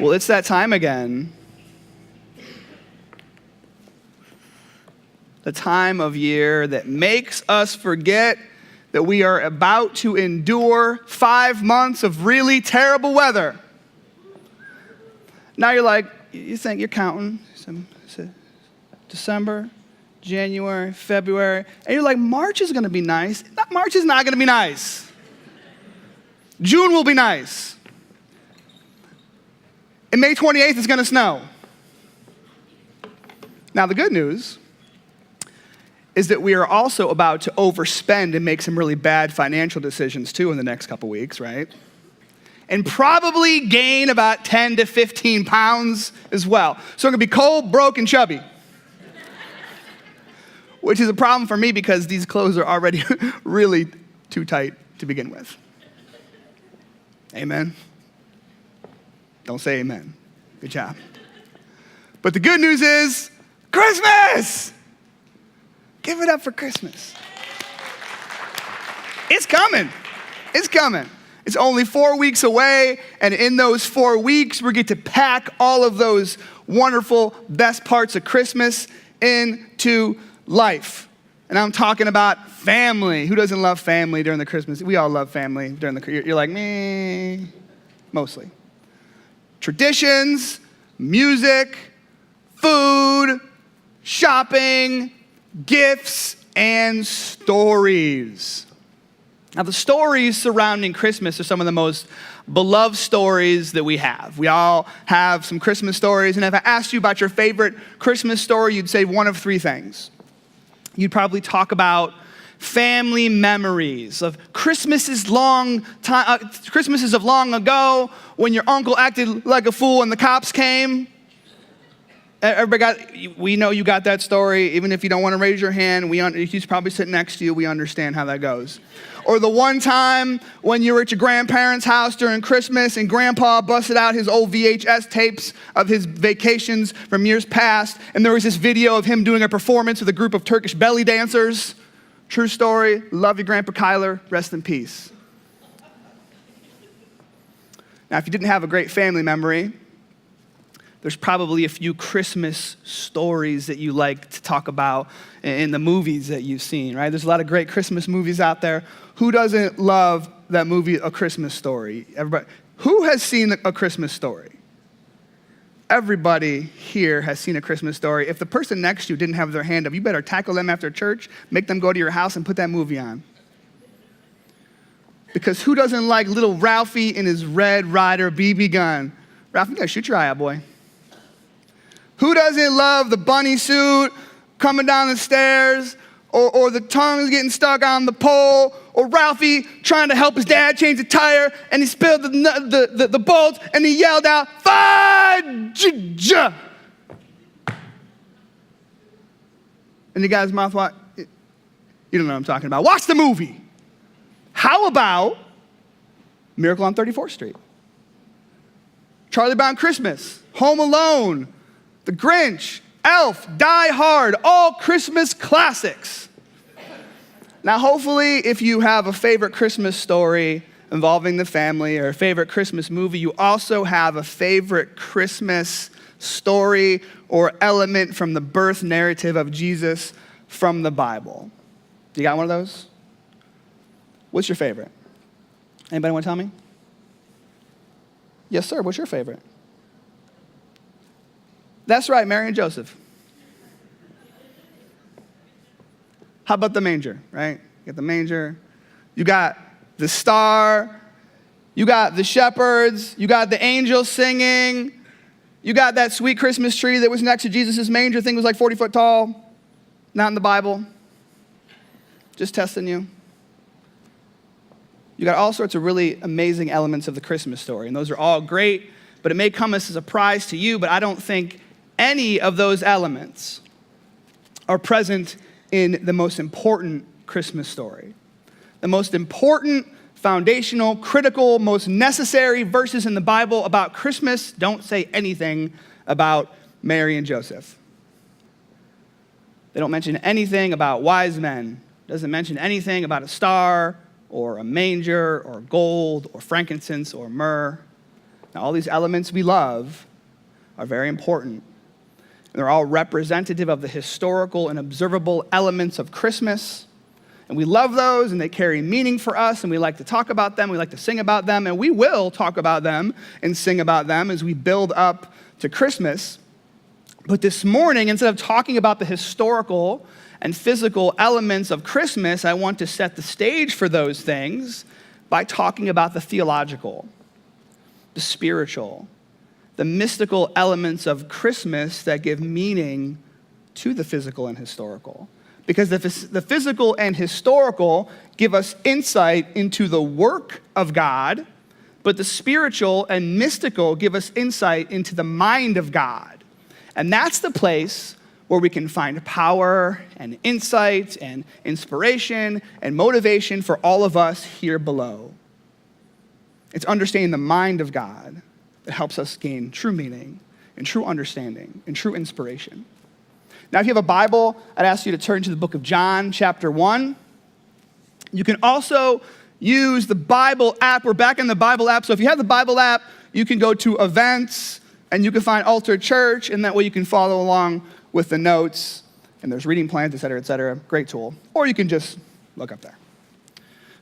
Well, it's that time again. The time of year that makes us forget that we are about to endure 5 months of really terrible weather. Now you're like, you think you're counting December, January, February, and you're like, March is going to be nice. March is not going to be nice. June will be nice. And May 28th is going to snow. Now the good news is that we are also about to overspend and make some really bad financial decisions too in the next couple weeks, right? And probably gain about 10 to 15 pounds as well. So I'm gonna be cold, broke, and chubby. Which is a problem for me because these clothes are already really too tight to begin with. Amen? Don't say amen. Good job. But the good news is, Christmas! Give it up for Christmas. It's coming. It's coming. It's only 4 weeks away, and in those 4 weeks, we get to pack all of those wonderful, best parts of Christmas into life. And I'm talking about family. Who doesn't love family during the Christmas? We all love family during the, you're like, me, mostly. Traditions, music, food, shopping, gifts, and stories. Now, the stories surrounding Christmas are some of the most beloved stories that we have. We all have some Christmas stories, and if I asked you about your favorite Christmas story, you'd say one of three things. You'd probably talk about family memories of Christmases of long ago when your uncle acted like a fool and the cops came. We know you got that story. Even if you don't want to raise your hand, he's probably sitting next to you. We understand how that goes. Or the one time when you were at your grandparents' house during Christmas and Grandpa busted out his old VHS tapes of his vacations from years past, and there was this video of him doing a performance with a group of Turkish belly dancers. True story. Love you, Grandpa Kyler. Rest in peace. Now, if you didn't have a great family memory, there's probably a few Christmas stories that you like to talk about in the movies that you've seen, right? There's a lot of great Christmas movies out there. Who doesn't love that movie, A Christmas Story? Everybody. Who has seen A Christmas Story? Everybody here has seen A Christmas Story. If the person next to you didn't have their hand up, you better tackle them after church, make them go to your house and put that movie on. Because who doesn't like little Ralphie in his Red Ryder BB gun? Ralphie, you gotta shoot your eye out, boy. Who doesn't love the bunny suit coming down the stairs, or the tongues getting stuck on the pole, or Ralphie trying to help his dad change the tire, and he spilled the bolt, and he yelled out, fudge! And the guy's mouth, what? You don't know what I'm talking about. Watch the movie. How about Miracle on 34th Street? Charlie Brown Christmas, Home Alone, The Grinch, Elf, Die Hard, all Christmas classics. Now, hopefully, if you have a favorite Christmas story involving the family or a favorite Christmas movie, you also have a favorite Christmas story or element from the birth narrative of Jesus from the Bible. You got one of those? What's your favorite? Anybody want to tell me? Yes, sir. What's your favorite? That's right, Mary and Joseph. How about the manger, right? You got the manger. You got the star. You got the shepherds. You got the angels singing. You got that sweet Christmas tree that was next to Jesus' manger. Thing was like 40 foot tall. Not in the Bible. Just testing you. You got all sorts of really amazing elements of the Christmas story, and those are all great, but it may come as a surprise to you, but I don't think any of those elements are present in the most important Christmas story. The most important, foundational, critical, most necessary verses in the Bible about Christmas don't say anything about Mary and Joseph. They don't mention anything about wise men. Doesn't mention anything about a star or a manger or gold or frankincense or myrrh. Now, all these elements we love are very important. They're all representative of the historical and observable elements of Christmas. And we love those, and they carry meaning for us, and we like to talk about them, we like to sing about them, and we will talk about them and sing about them as we build up to Christmas. But this morning, instead of talking about the historical and physical elements of Christmas, I want to set the stage for those things by talking about the theological, the spiritual, the mystical elements of Christmas that give meaning to the physical and historical. Because the physical and historical give us insight into the work of God, but the spiritual and mystical give us insight into the mind of God. And that's the place where we can find power and insight and inspiration and motivation for all of us here below. It's understanding the mind of God that helps us gain true meaning and true understanding and true inspiration. Now, if you have a Bible, I'd ask you to turn to the book of John, chapter 1. You can also use the Bible app. We're back in the Bible app. So if you have the Bible app, you can go to events and you can find Altar Church, and that way you can follow along with the notes. And there's reading plans, et cetera, et cetera. Great tool. Or you can just look up there.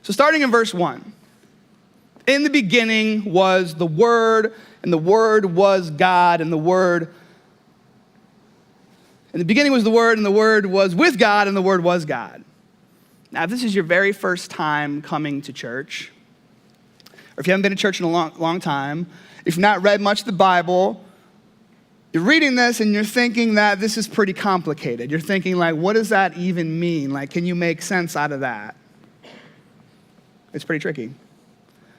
So starting in verse 1. In the beginning was the Word, and the Word was God, and the Word... In the beginning was the Word, and the Word was with God, and the Word was God. Now, if this is your very first time coming to church, or if you haven't been to church in a long time, if you've not read much of the Bible, you're reading this and you're thinking that this is pretty complicated. You're thinking, like, what does that even mean? Like, can you make sense out of that? It's pretty tricky.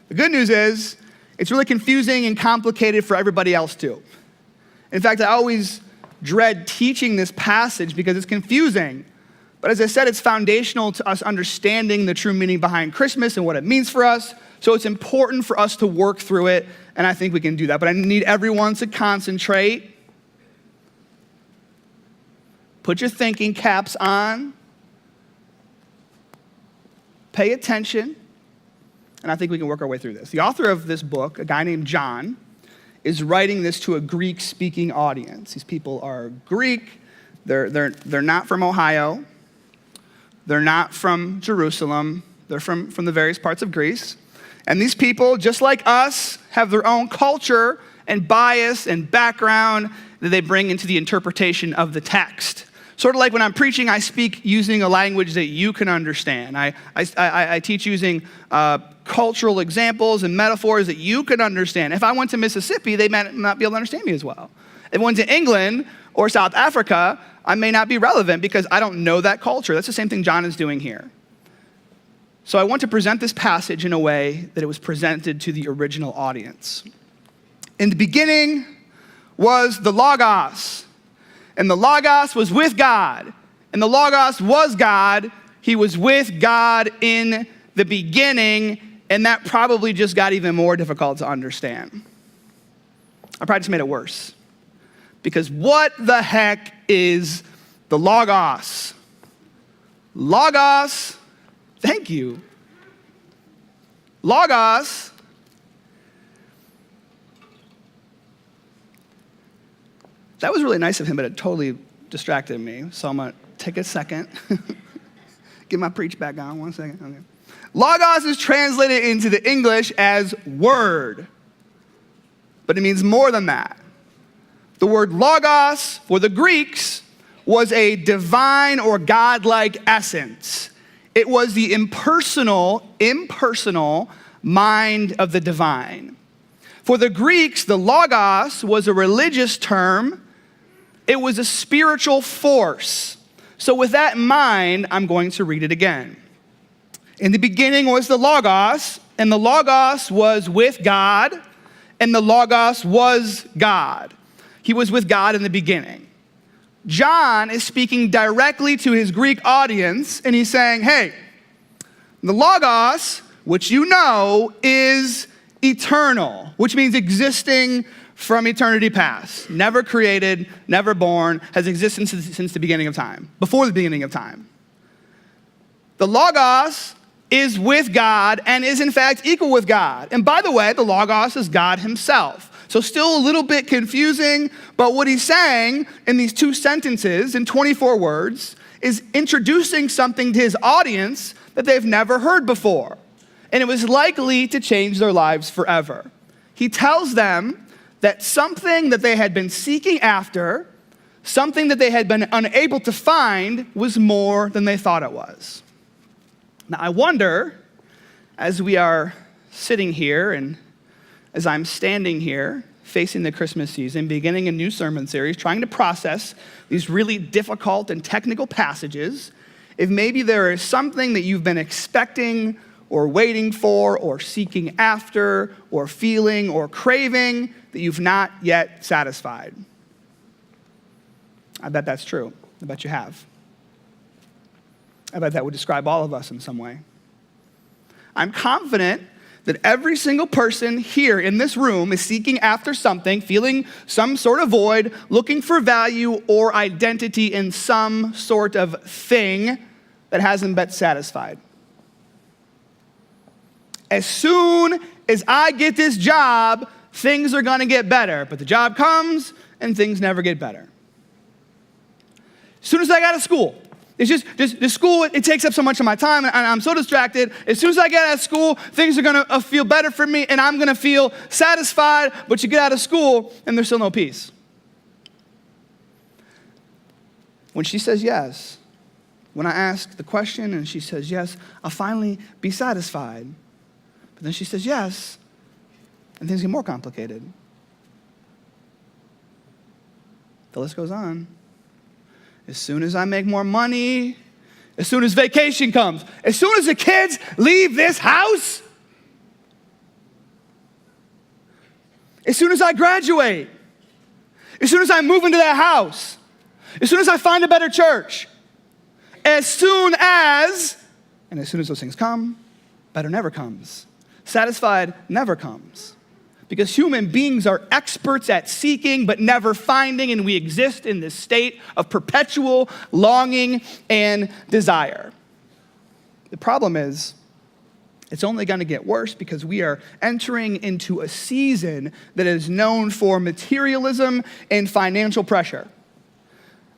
The good news is, it's really confusing and complicated for everybody else too. In fact, I always dread teaching this passage because it's confusing. But as I said, it's foundational to us understanding the true meaning behind Christmas and what it means for us. So it's important for us to work through it, and I think we can do that. But I need everyone to concentrate. Put your thinking caps on. Pay attention. And I think we can work our way through this. The author of this book, a guy named John, is writing this to a Greek-speaking audience. These people are Greek. They're not from Ohio. They're not from Jerusalem. They're from the various parts of Greece. And these people, just like us, have their own culture and bias and background that they bring into the interpretation of the text. Sort of like when I'm preaching, I speak using a language that you can understand. I teach using cultural examples and metaphors that you can understand. If I went to Mississippi, they might not be able to understand me as well. If I went to England or South Africa, I may not be relevant because I don't know that culture. That's the same thing John is doing here. So I want to present this passage in a way that it was presented to the original audience. In the beginning was the Logos, and the Logos was with God, and the Logos was God. He was with God in the beginning, and that probably just got even more difficult to understand. I probably just made it worse. Because what the heck is the Logos? Logos, thank you. Logos that was really nice of him, but it totally distracted me. So I'm going to take a second. Get my preach back on 1 second. Okay. Logos is translated into the English as word, but it means more than that. The word logos for the Greeks was a divine or godlike essence. It was the impersonal mind of the divine. For the Greeks, the logos was a religious term. It was a spiritual force. So with that in mind, I'm going to read it again. In the beginning was the Logos, and the Logos was with God, and the Logos was God. He was with God in the beginning. John is speaking directly to his Greek audience, and he's saying, hey, the Logos, which you know, is eternal, which means existing from eternity past. Never created, never born, has existed since the beginning of time, before the beginning of time. The Logos is with God and is in fact equal with God. And by the way, the Logos is God himself. So still a little bit confusing, but what he's saying in these 2 sentences in 24 words is introducing something to his audience that they've never heard before. And it was likely to change their lives forever. He tells them that something that they had been seeking after, something that they had been unable to find, was more than they thought it was. Now, I wonder, as we are sitting here and as I'm standing here facing the Christmas season, beginning a new sermon series, trying to process these really difficult and technical passages, if maybe there is something that you've been expecting or waiting for or seeking after or feeling or craving that you've not yet satisfied. I bet that's true. I bet you have. I bet that would describe all of us in some way. I'm confident that every single person here in this room is seeking after something, feeling some sort of void, looking for value or identity in some sort of thing that hasn't been satisfied. As soon as I get this job, things are gonna get better. But the job comes and things never get better. As soon as I got to school, it's just the school, it takes up so much of my time and I'm so distracted. As soon as I get out of school, things are gonna feel better for me and I'm gonna feel satisfied, but you get out of school and there's still no peace. When she says yes, when I ask the question and she says yes, I'll finally be satisfied. But then she says yes, and things get more complicated. The list goes on. As soon as I make more money, as soon as vacation comes, as soon as the kids leave this house, as soon as I graduate, as soon as I move into that house, as soon as I find a better church, as soon as those things come, better never comes. Satisfied never comes. Because human beings are experts at seeking but never finding, and we exist in this state of perpetual longing and desire. The problem is, it's only going to get worse because we are entering into a season that is known for materialism and financial pressure.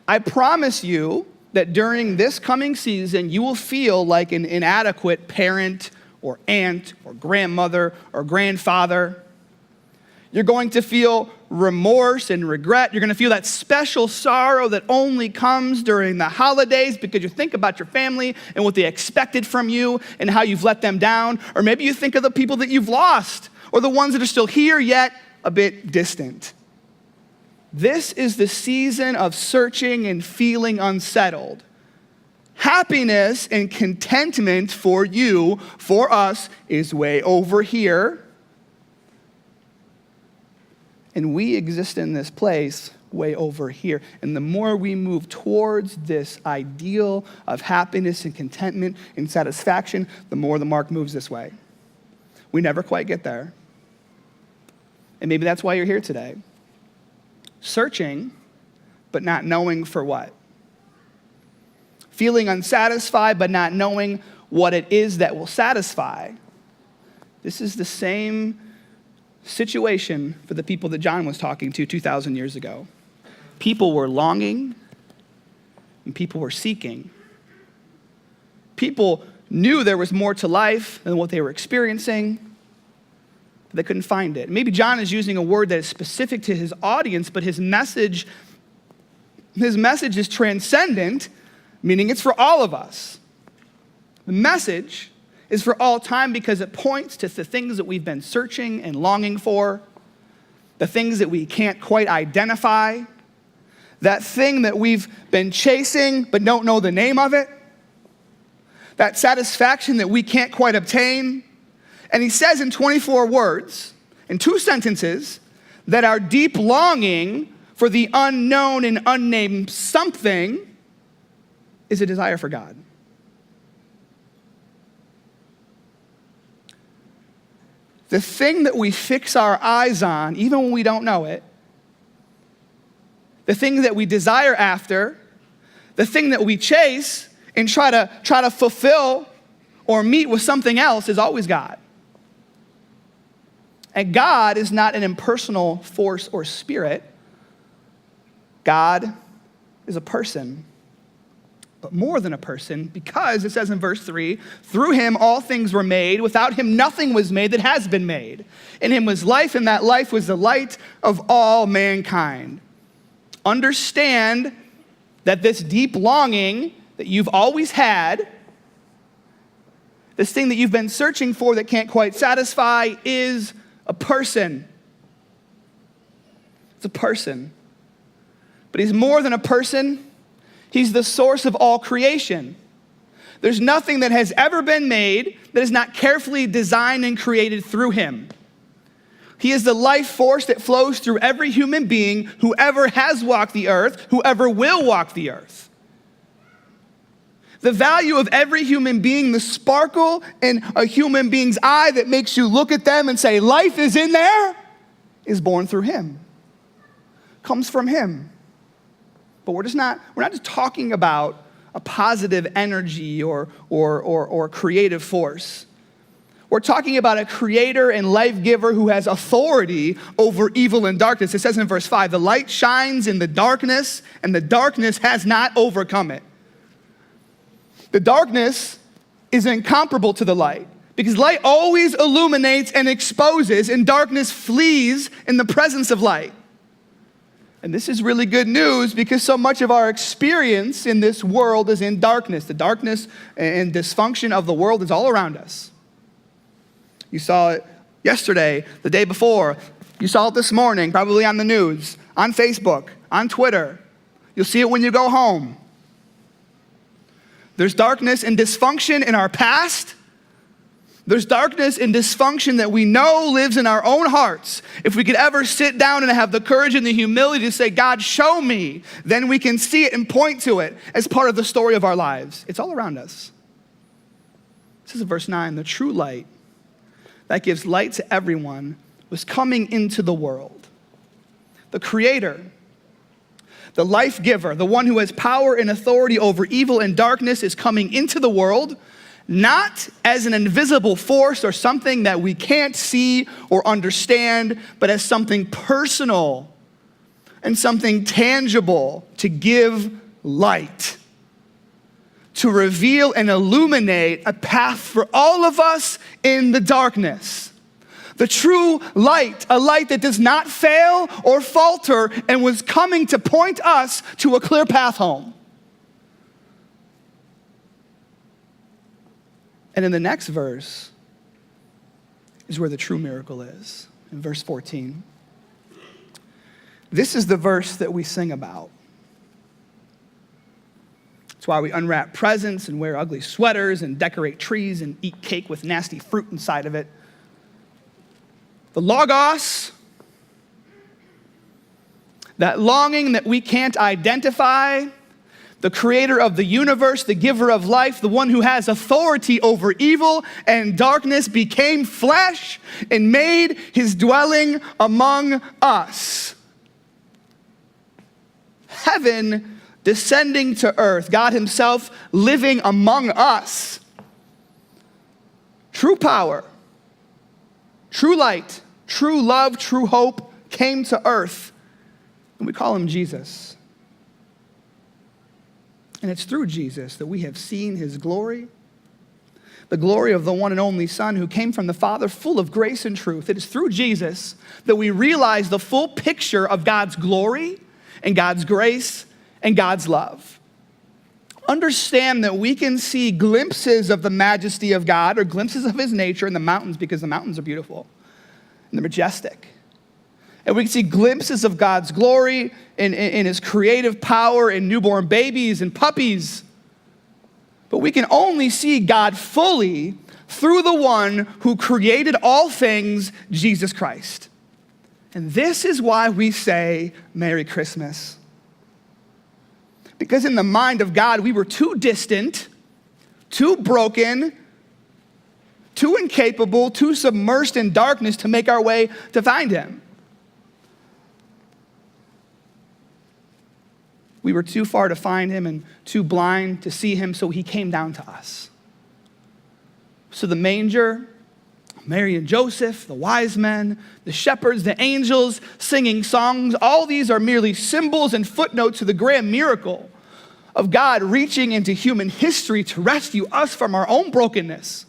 I promise you that during this coming season, you will feel like an inadequate parent or aunt or grandmother or grandfather. You're going to feel remorse and regret. You're going to feel that special sorrow that only comes during the holidays because you think about your family and what they expected from you and how you've let them down. Or maybe you think of the people that you've lost or the ones that are still here yet a bit distant. This is the season of searching and feeling unsettled. Happiness and contentment for you, for us, is way over here. And we exist in this place way over here. And the more we move towards this ideal of happiness and contentment and satisfaction, the more the mark moves this way. We never quite get there. And maybe that's why you're here today. Searching, but not knowing for what. Feeling unsatisfied, but not knowing what it is that will satisfy. This is the same situation for the people that John was talking to 2,000 years ago. People were longing and people were seeking. People knew there was more to life than what they were experiencing, but they couldn't find it. Maybe John is using a word that is specific to his audience, but his message is transcendent, meaning it's for all of us. The message is for all time because it points to the things that we've been searching and longing for, the things that we can't quite identify, that thing that we've been chasing but don't know the name of it, that satisfaction that we can't quite obtain. And he says in 24 words, in 2 sentences, that our deep longing for the unknown and unnamed something is a desire for God. The thing that we fix our eyes on, even when we don't know it, the thing that we desire after, the thing that we chase and try to fulfill or meet with something else is always God. And God is not an impersonal force or spirit. God is a person, but more than a person, because it says in verse 3, through him all things were made. Without him nothing was made that has been made. In him was life, and that life was the light of all mankind. Understand that this deep longing that you've always had, this thing that you've been searching for that can't quite satisfy, is a person. It's a person. But he's more than a person. He's the source of all creation. There's nothing that has ever been made that is not carefully designed and created through him. He is the life force that flows through every human being who ever has walked the earth, who ever will walk the earth. The value of every human being, the sparkle in a human being's eye that makes you look at them and say, life is in there, is born through him. Comes from him. But we're not just talking about a positive energy or creative force. We're talking about a creator and life giver who has authority over evil and darkness. It says in verse 5, the light shines in the darkness, and the darkness has not overcome it. The darkness is incomparable to the light, because light always illuminates and exposes, and darkness flees in the presence of light. And this is really good news, because so much of our experience in this world is in darkness. The darkness and dysfunction of the world is all around us. You saw it yesterday, the day before. You saw it this morning, probably on the news, on Facebook, on Twitter. You'll see it when you go home. There's darkness and dysfunction in our past. There's darkness and dysfunction that we know lives in our own hearts. If we could ever sit down and have the courage and the humility to say, God, show me, then we can see it and point to it as part of the story of our lives. It's all around us. This is verse 9, the true light that gives light to everyone was coming into the world. The creator, the life giver, the one who has power and authority over evil and darkness, is coming into the world, not as an invisible force or something that we can't see or understand, but as something personal and something tangible to give light, to reveal and illuminate a path for all of us in the darkness. The true light, a light that does not fail or falter, and was coming to point us to a clear path home. And in the next verse is where the true miracle is, in verse 14. This is the verse that we sing about. It's why we unwrap presents and wear ugly sweaters and decorate trees and eat cake with nasty fruit inside of it. The Logos, that longing that we can't identify, the creator of the universe, the giver of life, the one who has authority over evil and darkness, became flesh and made his dwelling among us. Heaven descending to earth, God himself living among us. True power, true light, true love, true hope came to earth, and we call him Jesus. And it's through Jesus that we have seen his glory, the glory of the one and only Son who came from the Father, full of grace and truth. It is through Jesus that we realize the full picture of God's glory and God's grace and God's love. Understand that we can see glimpses of the majesty of God or glimpses of his nature in the mountains, because the mountains are beautiful and they're majestic. And we can see glimpses of God's glory in his creative power in newborn babies and puppies. But we can only see God fully through the one who created all things, Jesus Christ. And this is why we say Merry Christmas. Because in the mind of God, we were too distant, too broken, too incapable, too submersed in darkness to make our way to find him. We were too far to find him and too blind to see him, so he came down to us. So the manger, Mary and Joseph, the wise men, the shepherds, the angels singing songs, all these are merely symbols and footnotes to the grand miracle of God reaching into human history to rescue us from our own brokenness.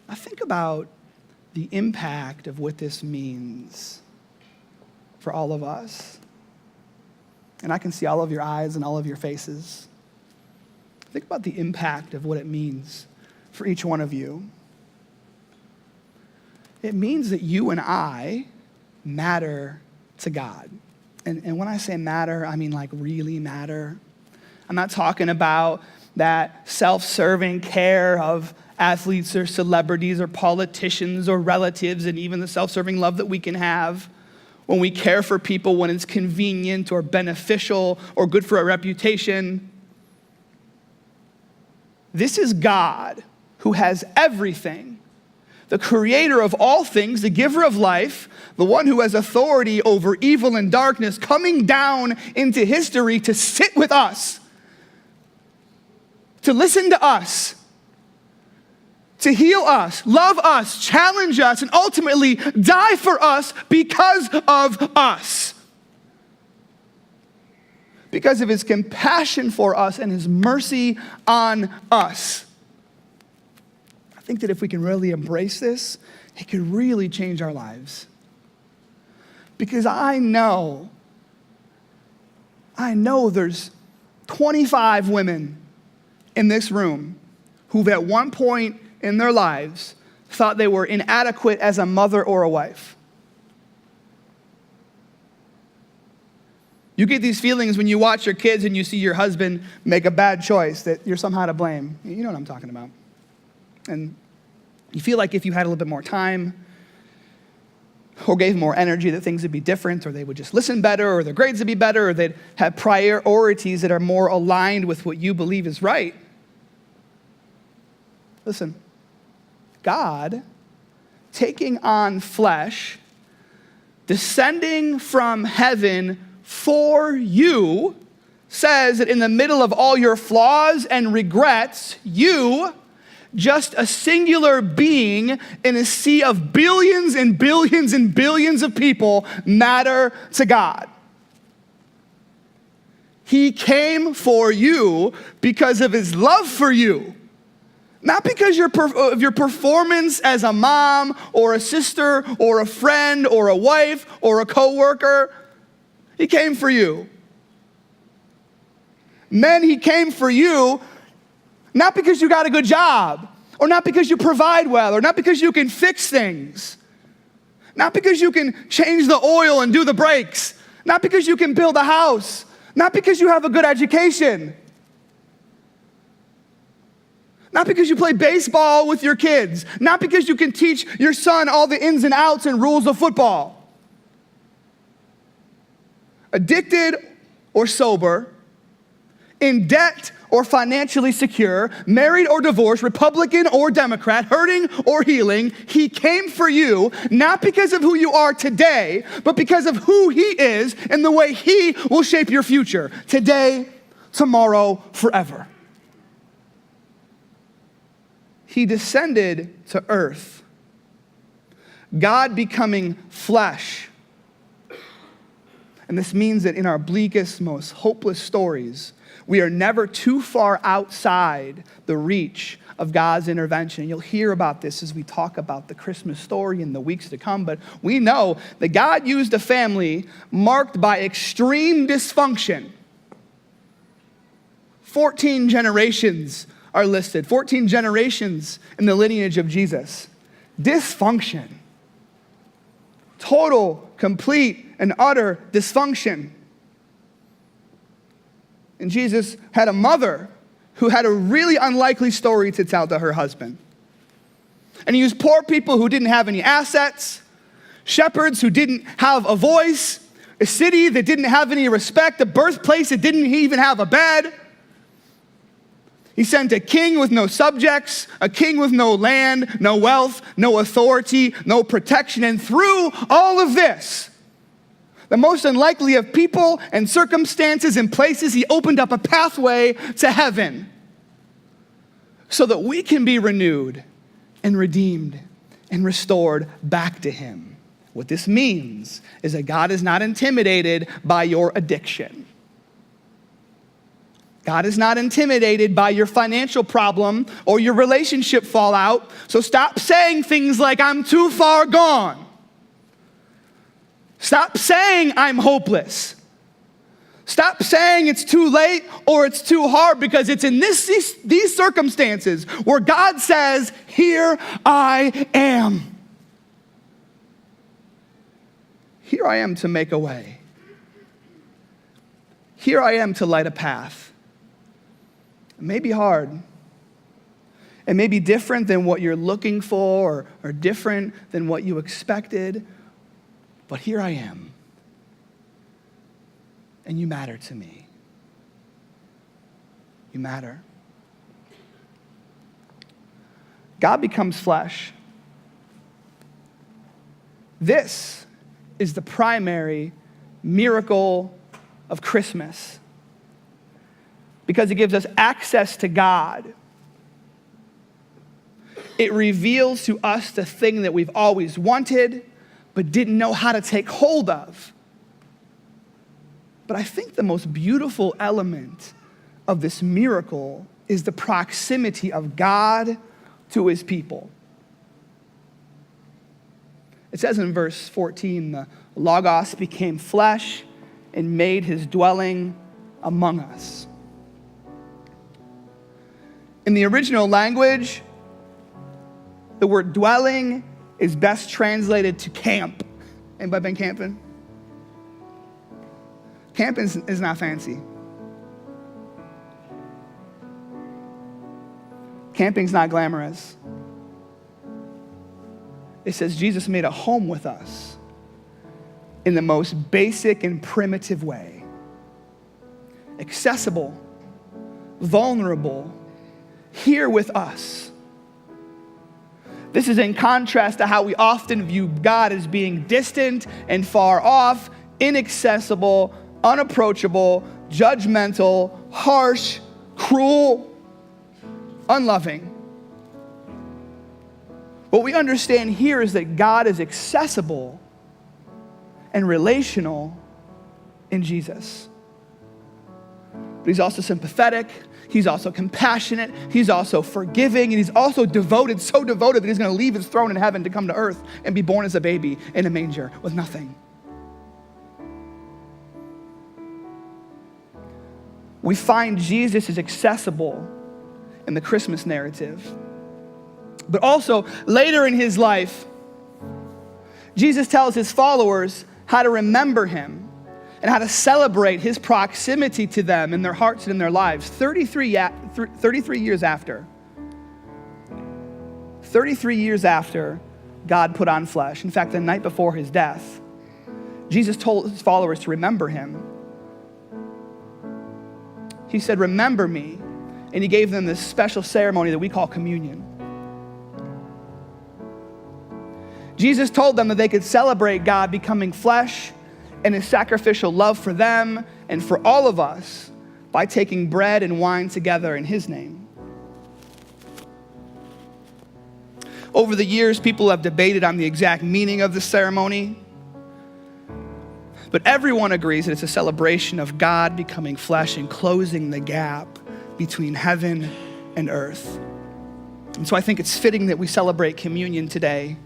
I think about the impact of what this means for all of us. And I can see all of your eyes and all of your faces. Think about the impact of what it means for each one of you. It means that you and I matter to God. And when I say matter, I mean like really matter. I'm not talking about that self-serving care of athletes or celebrities or politicians or relatives, and even the self-serving love that we can have when we care for people when it's convenient or beneficial or good for our reputation. This is God who has everything, the creator of all things, the giver of life, the one who has authority over evil and darkness, coming down into history to sit with us, to listen to us, to heal us, love us, challenge us, and ultimately die for us because of us. Because of his compassion for us and his mercy on us. I think that if we can really embrace this, it could really change our lives. Because I know there's 25 women in this room who've at one point in their lives thought they were inadequate as a mother or a wife. You get these feelings when you watch your kids and you see your husband make a bad choice, that you're somehow to blame. You know what I'm talking about. And you feel like if you had a little bit more time or gave more energy, that things would be different, or they would just listen better, or their grades would be better, or they'd have priorities that are more aligned with what you believe is right. Listen, God taking on flesh, descending from heaven for you, says that in the middle of all your flaws and regrets, you, just a singular being in a sea of billions and billions and billions of people, matter to God. He came for you because of his love for you. Not because of your performance as a mom or a sister or a friend or a wife or a coworker. He came for you. Men, he came for you not because you got a good job, or not because you provide well, or not because you can fix things, not because you can change the oil and do the brakes, not because you can build a house, not because you have a good education, not because you play baseball with your kids, not because you can teach your son all the ins and outs and rules of football. Addicted or sober, in debt or financially secure, married or divorced, Republican or Democrat, hurting or healing, he came for you, not because of who you are today, but because of who he is and the way he will shape your future, today, tomorrow, forever. He descended to earth, God becoming flesh. And this means that in our bleakest, most hopeless stories, we are never too far outside the reach of God's intervention. You'll hear about this as we talk about the Christmas story in the weeks to come, but we know that God used a family marked by extreme dysfunction. 14 generations are listed, 14 generations in the lineage of Jesus. Dysfunction. Total, complete, and utter dysfunction. And Jesus had a mother who had a really unlikely story to tell to her husband. And he used poor people who didn't have any assets, shepherds who didn't have a voice, a city that didn't have any respect, a birthplace that didn't even have a bed. He sent a king with no subjects, a king with no land, no wealth, no authority, no protection. And through all of this, the most unlikely of people and circumstances and places, he opened up a pathway to heaven. so that we can be renewed and redeemed and restored back to him. What this means is that God is not intimidated by your addiction. God is not intimidated by your financial problem or your relationship fallout. So stop saying things like, I'm too far gone. Stop saying I'm hopeless. Stop saying it's too late or it's too hard, because it's in these circumstances where God says, here I am. Here I am to make a way. Here I am to light a path. It may be hard. It may be different than what you're looking for or different than what you expected, but here I am. And you matter to me. You matter. God becomes flesh. This is the primary miracle of Christmas, because it gives us access to God. It reveals to us the thing that we've always wanted but didn't know how to take hold of. But I think the most beautiful element of this miracle is the proximity of God to his people. It says in verse 14, the Logos became flesh and made his dwelling among us. In the original language, the word dwelling is best translated to camp. Anybody been camping? Camping is not fancy. Camping's not glamorous. It says Jesus made a home with us in the most basic and primitive way. Accessible, vulnerable, here with us. This is in contrast to how we often view God as being distant and far off, inaccessible, unapproachable, judgmental, harsh, cruel, unloving. What we understand here is that God is accessible and relational in Jesus. But he's also sympathetic, he's also compassionate, he's also forgiving, and he's also devoted, so devoted that he's going to leave his throne in heaven to come to earth and be born as a baby in a manger with nothing. We find Jesus is accessible in the Christmas narrative. But also, later in his life, Jesus tells his followers how to remember him and how to celebrate his proximity to them in their hearts and in their lives 33 years after. 33 years after God put on flesh. In fact, the night before his death, Jesus told his followers to remember him. He said, remember me. And he gave them this special ceremony that we call communion. Jesus told them that they could celebrate God becoming flesh and his sacrificial love for them and for all of us by taking bread and wine together in his name. Over the years, people have debated on the exact meaning of this ceremony, but everyone agrees that it's a celebration of God becoming flesh and closing the gap between heaven and earth. And so I think it's fitting that we celebrate communion today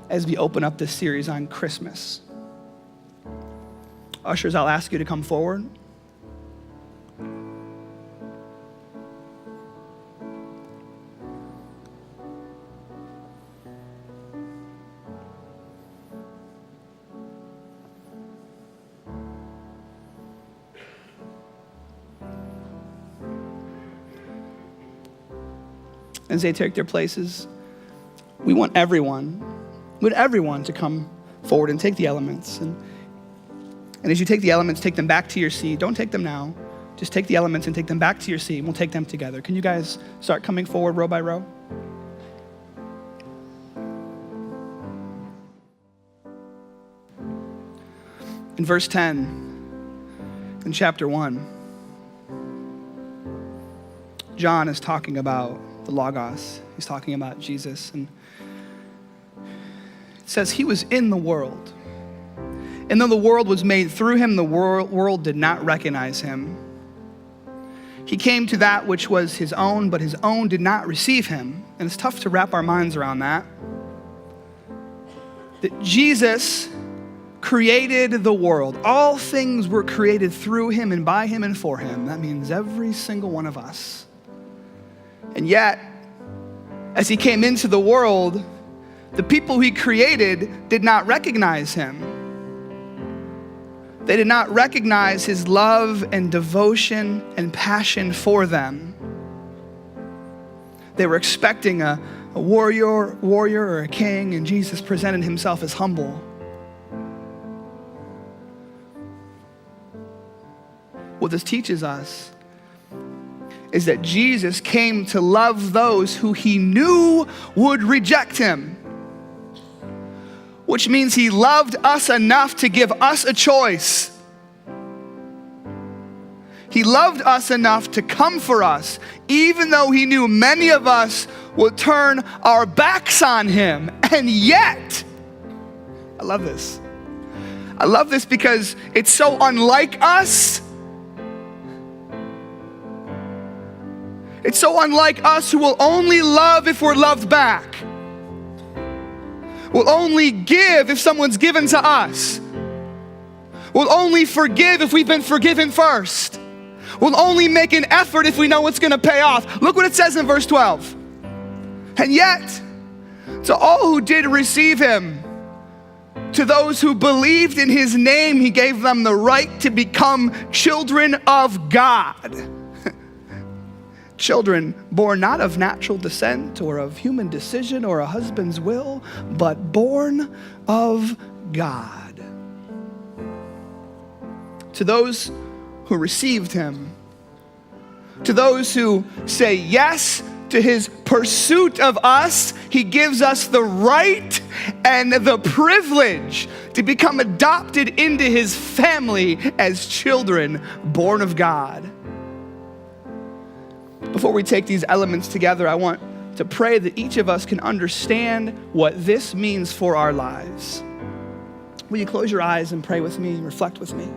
as we open up this series on Christmas. Ushers, I'll ask you to come forward. As they take their places, we want everyone to come forward and take the elements. And as you take the elements, take them back to your seat. Don't take them now. Just take the elements and take them back to your seat, and we'll take them together. Can you guys start coming forward row by row? In verse 10, in chapter 1, John is talking about the Logos. He's talking about Jesus. And it says he was in the world. And though the world was made through him, the world did not recognize him. He came to that which was his own, but his own did not receive him. And it's tough to wrap our minds around that. That Jesus created the world. All things were created through him and by him and for him. That means every single one of us. And yet, as he came into the world, the people he created did not recognize him. They did not recognize his love and devotion and passion for them. They were expecting a warrior or a king, and Jesus presented himself as humble. What this teaches us is that Jesus came to love those who he knew would reject him. Which means he loved us enough to give us a choice. He loved us enough to come for us, even though he knew many of us would turn our backs on him. And yet, I love this. I love this because it's so unlike us. It's so unlike us who will only love if we're loved back. We'll only give if someone's given to us. We'll only forgive if we've been forgiven first. We'll only make an effort if we know it's going to pay off. Look what it says in verse 12. And yet, to all who did receive him, to those who believed in his name, he gave them the right to become children of God. Children born not of natural descent or of human decision or a husband's will, but born of God. To those who received him, to those who say yes to his pursuit of us, he gives us the right and the privilege to become adopted into his family as children born of God. Before we take these elements together, I want to pray that each of us can understand what this means for our lives. Will you close your eyes and pray with me and reflect with me?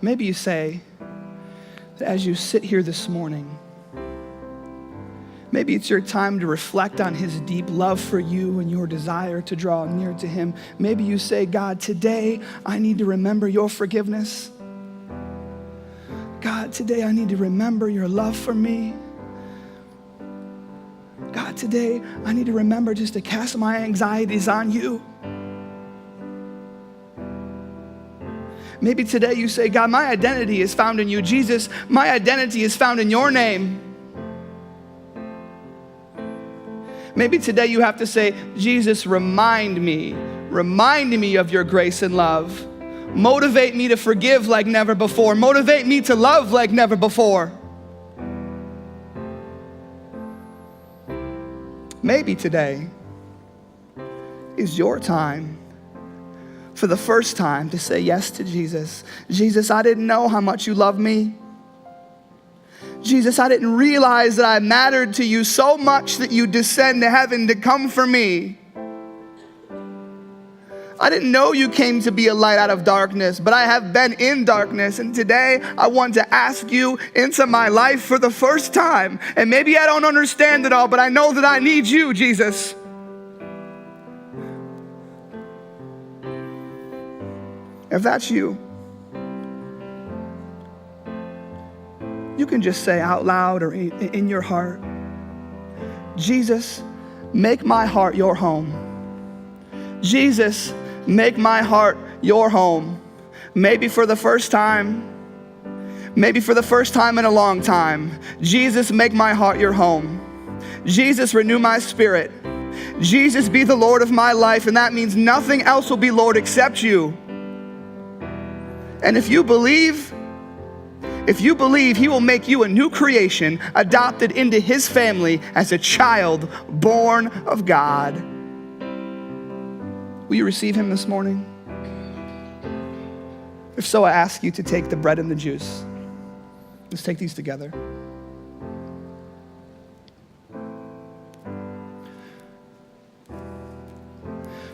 Maybe you say that as you sit here this morning, maybe it's your time to reflect on his deep love for you and your desire to draw near to him. Maybe you say, God, today I need to remember your forgiveness. God, today I need to remember your love for me. God, today I need to remember just to cast my anxieties on you. Maybe today you say, God, my identity is found in you. Jesus, my identity is found in your name. Maybe today you have to say, Jesus, remind me of your grace and love. Motivate me to forgive like never before. Motivate me to love like never before. Maybe today is your time for the first time to say yes to Jesus. Jesus, I didn't know how much you love me. Jesus, I didn't realize that I mattered to you so much that you descend to heaven to come for me. I didn't know you came to be a light out of darkness, but I have been in darkness. And today I want to ask you into my life for the first time. And maybe I don't understand it all, but I know that I need you, Jesus. If that's you, you can just say out loud or in your heart, Jesus, make my heart your home. Jesus, make my heart your home. Maybe for the first time, maybe for the first time in a long time. Jesus, make my heart your home. Jesus, renew my spirit. Jesus, be the Lord of my life, and that means nothing else will be Lord except you. And if you believe, he will make you a new creation, adopted into his family as a child born of God. Will you receive him this morning? If so, I ask you to take the bread and the juice. Let's take these together.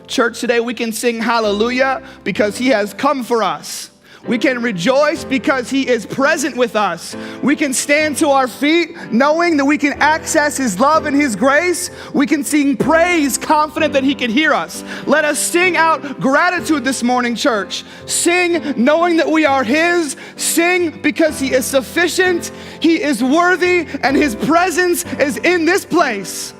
Church, today we can sing hallelujah because he has come for us. We can rejoice because he is present with us. We can stand to our feet knowing that we can access his love and his grace. We can sing praise confident that he can hear us. Let us sing out gratitude this morning, church. Sing knowing that we are his. Sing because he is sufficient, he is worthy, and his presence is in this place.